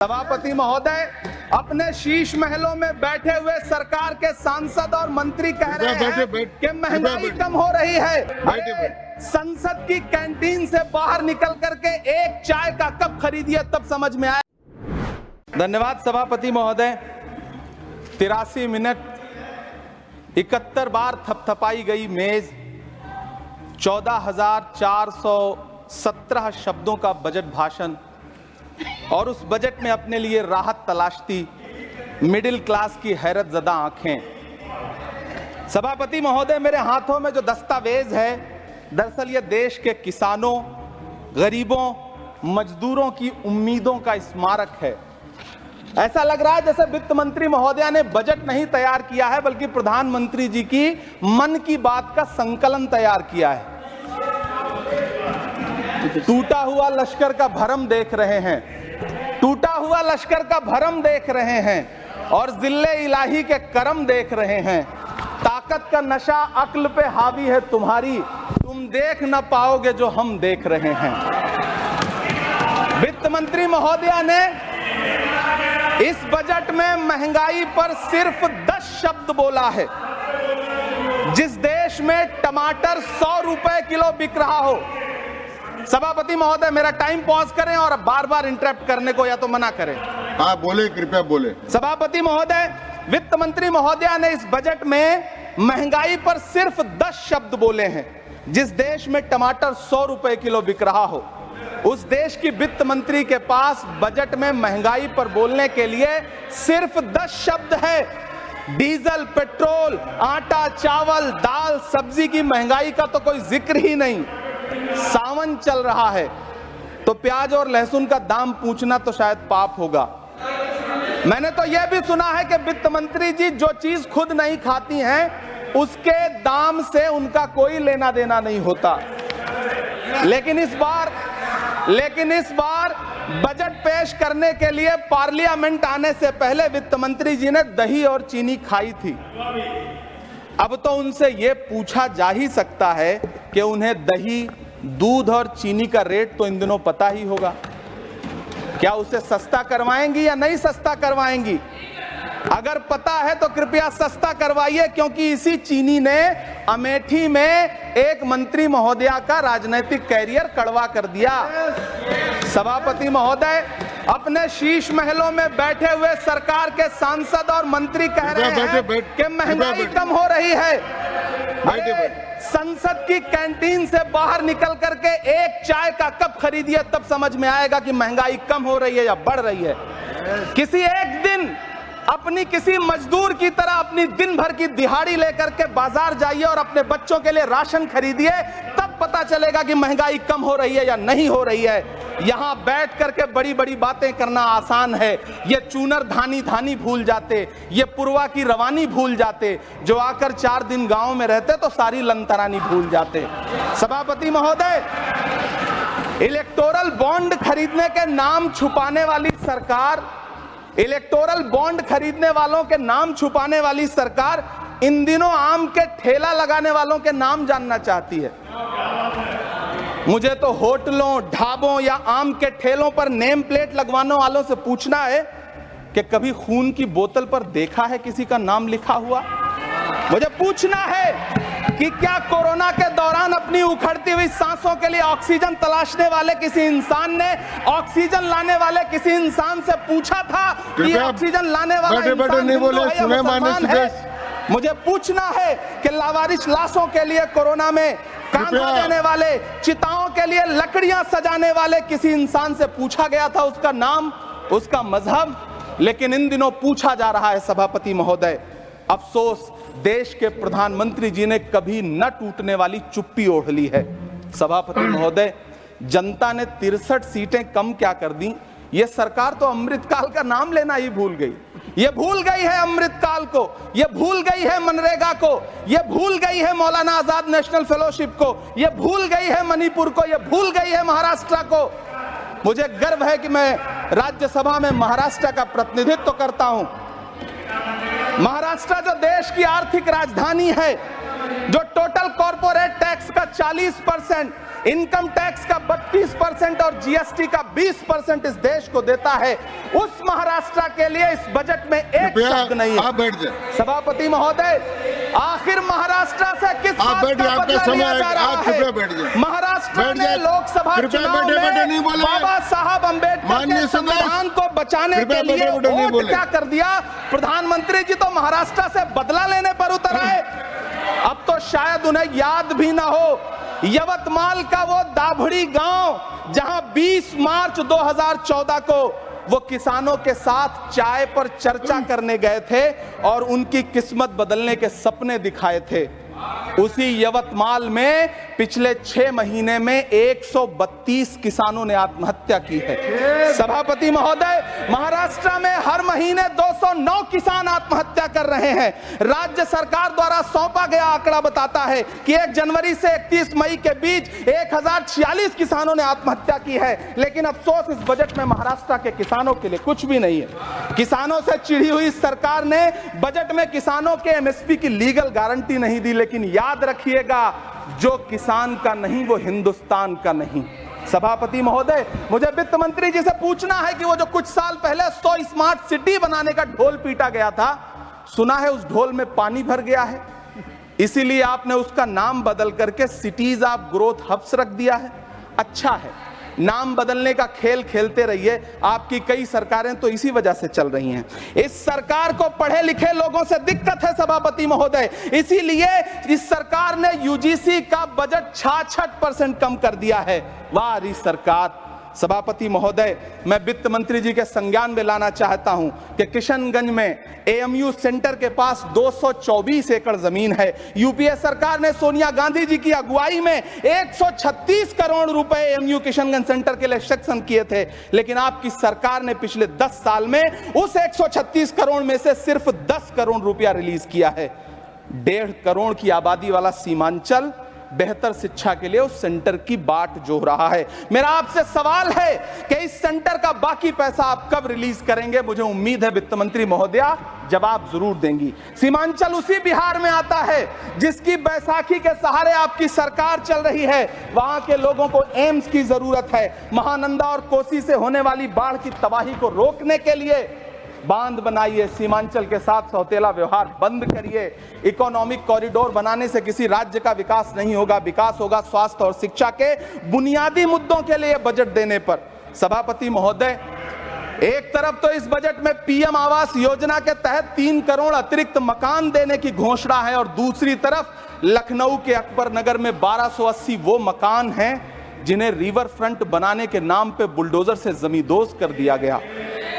सभापति महोदय, अपने शीश महलों में बैठे हुए सरकार के सांसद और मंत्री कह रहे हैं कि महंगाई कम हो रही है। संसद की कैंटीन से बाहर निकल करके एक चाय का कप खरीदिए तब समझ में आए। धन्यवाद सभापति महोदय। 83 मिनट 71 बार थपथपाई गई मेज, 14,417 शब्दों का बजट भाषण और उस बजट में अपने लिए राहत तलाशती मिडिल क्लास की हैरतजदा आंखें। सभापति महोदय, मेरे हाथों में जो दस्तावेज है, दरअसल ये देश के किसानों, गरीबों, मजदूरों की उम्मीदों का स्मारक है। ऐसा लग रहा है जैसे वित्त मंत्री महोदया ने बजट नहीं तैयार किया है, बल्कि प्रधानमंत्री जी की मन की बात का संकलन तैयार किया है। टूटा हुआ लश्कर का भरम देख रहे हैं, टूटा हुआ लश्कर का भरम देख रहे हैं और जिल्ले इलाही के करम देख रहे हैं। ताकत का नशा अक्ल पे हावी है तुम्हारी, तुम देख न पाओगे जो हम देख रहे हैं। वित्त मंत्री महोदया ने इस बजट में महंगाई पर सिर्फ 10 शब्द बोला है। जिस देश में टमाटर 100 रुपए किलो बिक रहा हो। सभापति महोदय, मेरा टाइम पॉज करें और बार बार इंटरप्ट करने को या तो मना करें। हाँ बोले, कृपया बोले। सभापति महोदय, वित्त मंत्री महोदया ने इस बजट में महंगाई पर सिर्फ 10 शब्द बोले हैं। जिस देश में टमाटर 100 रुपए किलो बिक रहा हो, उस देश की वित्त मंत्री के पास बजट में महंगाई पर बोलने के लिए सिर्फ 10 शब्द है। डीजल, पेट्रोल, आटा, चावल, दाल, सब्जी की महंगाई का तो कोई जिक्र ही नहीं। सावन चल रहा है तो प्याज और लहसुन का दाम पूछना तो शायद पाप होगा। मैंने तो यह भी सुना है कि वित्त मंत्री जी जो चीज खुद नहीं खाती हैं, उसके दाम से उनका कोई लेना देना नहीं होता। लेकिन इस बार बजट पेश करने के लिए पार्लियामेंट आने से पहले वित्त मंत्री जी ने दही और चीनी खाई थी। अब तो उनसे यह पूछा जा ही सकता है कि उन्हें दही, दूध और चीनी का रेट तो इन दिनों पता ही होगा। क्या उसे सस्ता करवाएंगी या नहीं सस्ता करवाएंगी? अगर पता है तो कृपया सस्ता करवाइए, क्योंकि इसी चीनी ने अमेठी में एक मंत्री महोदया का राजनीतिक कैरियर कड़वा कर दिया। सभापति महोदय, अपने शीश महलों में बैठे हुए सरकार के सांसद और मंत्री कह रहे हैं कि महंगाई कम हो रही है। संसद की कैंटीन से बाहर निकल करके एक चाय का कप खरीदिए तब समझ में आएगा कि महंगाई कम हो रही है या बढ़ रही है। किसी एक दिन अपनी किसी मजदूर की तरह अपनी दिन भर की दिहाड़ी लेकर के बाजार जाइए और अपने बच्चों के लिए राशन खरीदिए, तब पता चलेगा कि महंगाई कम हो रही है या नहीं हो रही है। यहां बैठ करके बड़ी बड़ी बातें करना आसान है। ये चूनर धानी भूल जाते, ये पुरवा की रवानी भूल जाते, जो आकर 4 दिन गांव में रहते तो सारी लंतरानी भूल जाते। सभापति महोदय, इलेक्टोरल बॉन्ड खरीदने के नाम छुपाने वाली सरकार, इलेक्टोरल बॉन्ड खरीदने वालों के नाम छुपाने वाली सरकार इन दिनों आम के ठेला लगाने वालों के नाम जानना चाहती है। मुझे तो होटलों, ढाबों या आम के ठेलों पर नेम प्लेट लगवाने वालों से पूछना है कि कभी खून की बोतल पर देखा है किसी का नाम लिखा हुआ? मुझे पूछना है कि क्या कोरोना के दौरान अपनी उखड़ती हुई सांसों के लिए ऑक्सीजन तलाशने वाले किसी इंसान ने ऑक्सीजन लाने वाले किसी इंसान से पूछा था कि ऑक्सीजन लाने वाला इंसान हिंदू है या मुसलमान है? मुझे पूछना है कि लावारिस लाशों के लिए कोरोना में कांधा देने वाले, चिताओं के लिए लकड़ियां सजाने वाले किसी इंसान से पूछा गया था उसका नाम, उसका मजहब? लेकिन इन दिनों पूछा जा रहा है। सभापति महोदय, अफसोस देश के प्रधानमंत्री जी ने कभी न टूटने वाली चुप्पी ओढ़ ली है। सभापति महोदय, जनता ने 63 सीटें कम क्या कर दी? ये सरकार तो अमृतकाल का नाम लेना ही भूल गई। ये भूल गई है अमृतकाल को, ये भूल गई है मनरेगा को, ये भूल गई है मौलाना आजाद नेशनल फेलोशिप को, ये भूल गई है मणिपुर को, ये भूल गई है महाराष्ट्र को। मुझे गर्व है कि मैं राज्यसभा में महाराष्ट्र का प्रतिनिधित्व करता हूं। महाराष्ट्र जो देश की आर्थिक राजधानी है, जो टोटल कॉर्पोरेट टैक्स का 40% इनकम टैक्स का 32% और जीएसटी का 20% इस देश को देता है, उस महाराष्ट्र के लिए इस बजट में एक शब्द नहीं है। आप बैठ जाए। सभापति महोदय, आखिर महाराष्ट्र से किस बात का बदला लिया जा रहा है? महाराष्ट्र में लोकसभा चुनाव में बाबा साहब अम्बेडकर के संविधान को बचाने के लिए वोट क्या कर दिया? प्रधानमंत्री जी तो महाराष्ट्र से बदला लेने पर उतर आए। अब तो शायद उन्हें याद भी ना हो यवतमाल का वो दाभड़ी गांव जहां 20 मार्च 2014 को वो किसानों के साथ चाय पर चर्चा करने गए थे और उनकी किस्मत बदलने के सपने दिखाए थे। उसी यवतमाल में पिछले 6 महीने में 132 किसानों ने आत्महत्या की है। सभापति महोदय, महाराष्ट्र में हर महीने 209 किसान आत्महत्या कर रहे हैं। राज्य सरकार द्वारा सौंपा गया आंकड़ा बताता है कि 1 जनवरी से 31 मई के बीच 1046 किसानों ने आत्महत्या की है। लेकिन अफसोस, इस बजट में महाराष्ट्र के किसानों के लिए कुछ भी नहीं है। किसानों से चिढ़ी हुई सरकार ने बजट में किसानों के एमएसपी की लीगल गारंटी नहीं दी। लेकिन याद रखिएगा, जो किसान का नहीं वो हिंदुस्तान का नहीं। सभापति महोदय, मुझे वित्त मंत्री जी से पूछना है कि वो जो कुछ साल पहले 100 स्मार्ट सिटी बनाने का ढोल पीटा गया था, सुना है उस ढोल में पानी भर गया है, इसीलिए आपने उसका नाम बदल करके सिटीज ऑफ ग्रोथ हब्स रख दिया है। अच्छा है, नाम बदलने का खेल खेलते रहिए। आपकी कई सरकारें तो इसी वजह से चल रही हैं। इस सरकार को पढ़े लिखे लोगों से दिक्कत है सभापति महोदय, इसीलिए इस सरकार ने यूजीसी का बजट 66% कम कर दिया है। वाह री सरकार। सभापति महोदय, मैं वित्त मंत्री जी के संज्ञान में लाना चाहता हूं कि किशनगंज में एएमयू सेंटर के पास 224 एकड़ जमीन है। यूपीए सरकार ने सोनिया गांधी जी की अगुवाई में 136 करोड़ रुपए एएमयू किशनगंज सेंटर के लिए सेक्शन किए थे। लेकिन आपकी सरकार ने पिछले 10 साल में उस 136 करोड़ में से सिर्फ 10 करोड़ रुपया रिलीज किया है। 1.5 करोड़ की आबादी वाला सीमांचल बेहतर शिक्षा के लिए उस सेंटर की बाट जोह रहा है। मेरा आपसे सवाल है कि इस सेंटर का बाकी पैसा आप कब रिलीज करेंगे? मुझे उम्मीद है वित्त मंत्री महोदया जवाब जरूर देंगी। सीमांचल उसी बिहार में आता है जिसकी बैसाखी के सहारे आपकी सरकार चल रही है। वहां के लोगों को एम्स की जरूरत है। महानंदा और कोसी से होने वाली बाढ़ की तबाही को रोकने के लिए बांध बनाइए, सीमांचल के साथ सौतेला व्यवहार बंद करिए। इकोनॉमिक कॉरिडोर बनाने से किसी राज्य का विकास नहीं होगा, विकास होगा स्वास्थ्य और शिक्षा के बुनियादी मुद्दों के लिए बजट देने पर। सभापति महोदय, एक तरफ तो इस बजट में पीएम आवास योजना के तहत 3 करोड़ अतिरिक्त मकान देने की घोषणा है और दूसरी तरफ लखनऊ के अकबर नगर में 1280 वो मकान हैं जिन्हें रिवर फ्रंट बनाने के नाम पे बुलडोजर से जमींदोज कर दिया गया।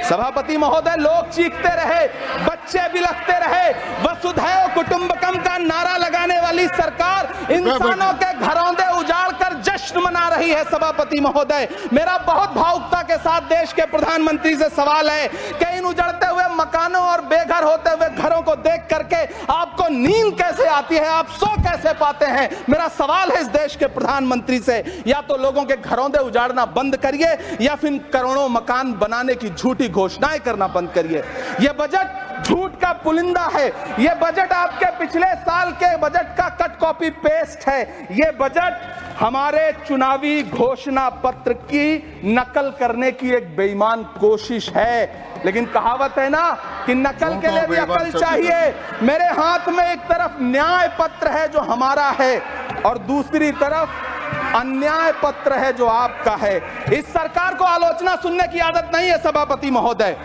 सभापति महोदय, लोग चीखते रहे, बच्चे बिलखते रहे, वसुधैव कुटुंबकम का नारा लगाने वाली सरकार इंसानों के घरौंदे उजाड़ कर जश्न मना रही है। सभापति महोदय, मेरा बहुत भावुकता के साथ देश के प्रधानमंत्री से सवाल है कि इन उजड़ते हुए मकानों और बेघर होते हुए घरों को देख करके आपको नींद कैसे आती है, आप सो कैसे पाते हैं? मेरा सवाल है इस देश के प्रधानमंत्री से, या तो लोगों के घरौंदे उजाड़ना बंद करिए या फिर करोड़ों मकान बनाने की झूठी घोषणाएं करना बंद करिए। यह बजट झूठ का पुलिंदा है। यह बजट आपके पिछले साल के बजट का कट कॉपी पेस्ट है। यह बजट हमारे चुनावी घोषणा पत्र की नकल करने की एक बेईमान कोशिश है। लेकिन कहावत है ना कि नकल के लिए भी अकल चाहिए। मेरे हाथ में एक तरफ न्याय पत्र है जो हमारा है और दूसरी तरफ अन्याय पत्र है जो आपका है। इस सरकार को आलोचना सुनने की आदत नहीं है सभापति महोदय।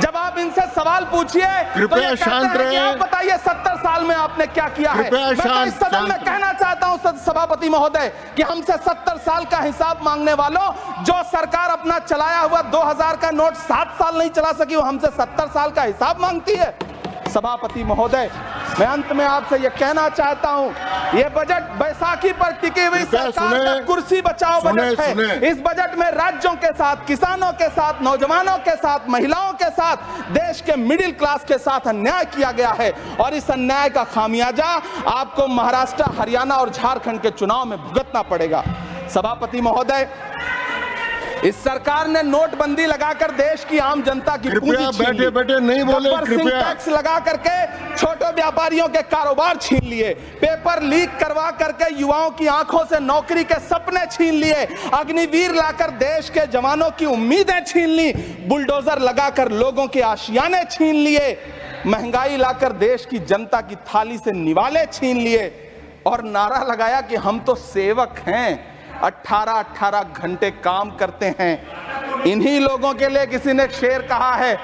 जब आप इनसे सवाल पूछिए कृपया शांत रहिए। आप बताइए 70 साल में आपने क्या किया है? मैं तो इस सदन में कहना चाहता हूं सभापति महोदय कि हमसे 70 साल का हिसाब मांगने वालों, जो सरकार अपना चलाया हुआ 2000 का नोट 7 साल नहीं चला सकी, वो हमसे 70 साल का हिसाब मांगती है। सभापति महोदय, मैं अंत में आपसे यह कहना चाहता हूं, यह बजट बैसाखी पर टिकी हुई सरकार का कुर्सी बचाओ बजट है। इस बजट में राज्यों के साथ, किसानों के साथ, नौजवानों के साथ, महिलाओं के साथ, देश के मिडिल क्लास के साथ अन्याय किया गया है और इस अन्याय का खामियाजा आपको महाराष्ट्र, हरियाणा और झारखंड के चुनाव में भुगतना पड़ेगा। सभापति महोदय, इस सरकार ने नोटबंदी लगाकर देश की आम जनता की पूंजी कृपया छीन ली। बैठे बैठे नहीं बोले, गब्बर सिंह कृपया। टैक्स लगा करके छोटे व्यापारियों के कारोबार छीन लिए, पेपर लीक करवा करके युवाओं की आंखों से नौकरी के सपने छीन लिए, अग्निवीर लाकर देश के जवानों की उम्मीदें छीन ली, बुलडोजर लगाकर लोगों के आशियाने छीन लिए, महंगाई लाकर देश की जनता की थाली से निवाले छीन लिए और नारा लगाया कि हम तो सेवक हैं, 18-18 घंटे काम करते हैं। इन्हीं लोगों के लिए किसी ने शेर कहा है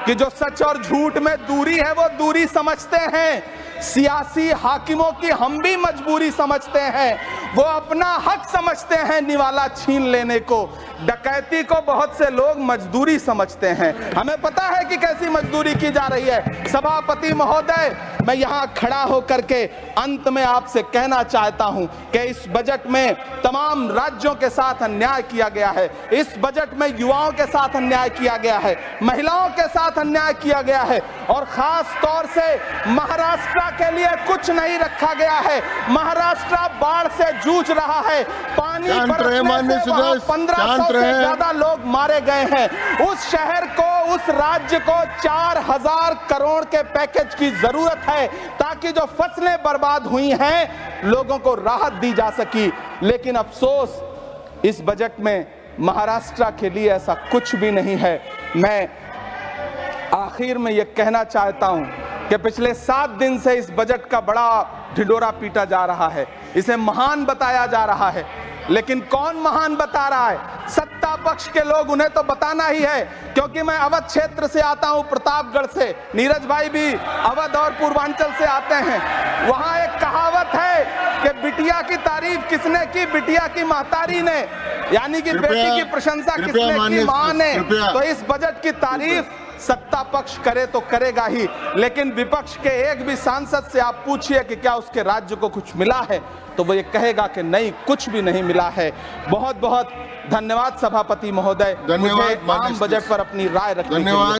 कि जो सच और झूठ में दूरी है वो दूरी समझते हैं, सियासी हाकिमों की हम भी मजबूरी समझते हैं, वो अपना हक समझते हैं निवाला छीन लेने को, डकैती को बहुत से लोग मजदूरी समझते हैं। हमें पता है कि कैसी मजदूरी की जा रही है। सभापति महोदय, मैं यहां खड़ा होकर के अंत में आपसे कहना चाहता हूं कि इस बजट में तमाम राज्यों के साथ अन्याय किया गया है, इस बजट में युवाओं के साथ अन्याय किया गया है, महिलाओं के साथ अन्याय किया गया है और खास तौर से महाराष्ट्र के लिए कुछ नहीं रखा गया है। महाराष्ट्र बाढ़ से जूझ रहा है, पानी बरसने से वहां 1500 से ज्यादा लोग मारे गए हैं। उस शहर को, उस राज्य को 4000 करोड़ के पैकेज की जरूरत है ताकि जो फसलें बर्बाद हुई हैं लोगों को राहत दी जा सकी। लेकिन अफसोस इस बजट में महाराष्ट्र के लिए ऐसा कुछ भी नहीं है। मैं आखिर में यह कहना चाहता हूं कि पिछले 7 दिन से इस बजट का बड़ा ढिंढोरा पीटा जा रहा है, इसे महान बताया जा रहा है, लेकिन कौन महान बता रहा है? सत्ता पक्ष के लोग, उन्हें तो बताना ही है, क्योंकि मैं अवध क्षेत्र से आता हूं, प्रतापगढ़ से, नीरज भाई भी अवध और पूर्वांचल से आते हैं। वहां एक कहावत है कि बिटिया की तारीफ किसने की? बिटिया की महतारी ने, यानी कि बेटी की प्रशंसा किसने की? मां ने। तो इस बजट की तारीफ सत्ता पक्ष करे तो करेगा ही, लेकिन विपक्ष के एक भी सांसद से आप पूछिए कि क्या उसके राज्य को कुछ मिला है, तो वो ये कहेगा कि नहीं, कुछ भी नहीं मिला है। बहुत बहुत धन्यवाद सभापति महोदय, मुझे आम बजट पर अपनी राय रखने के लिए।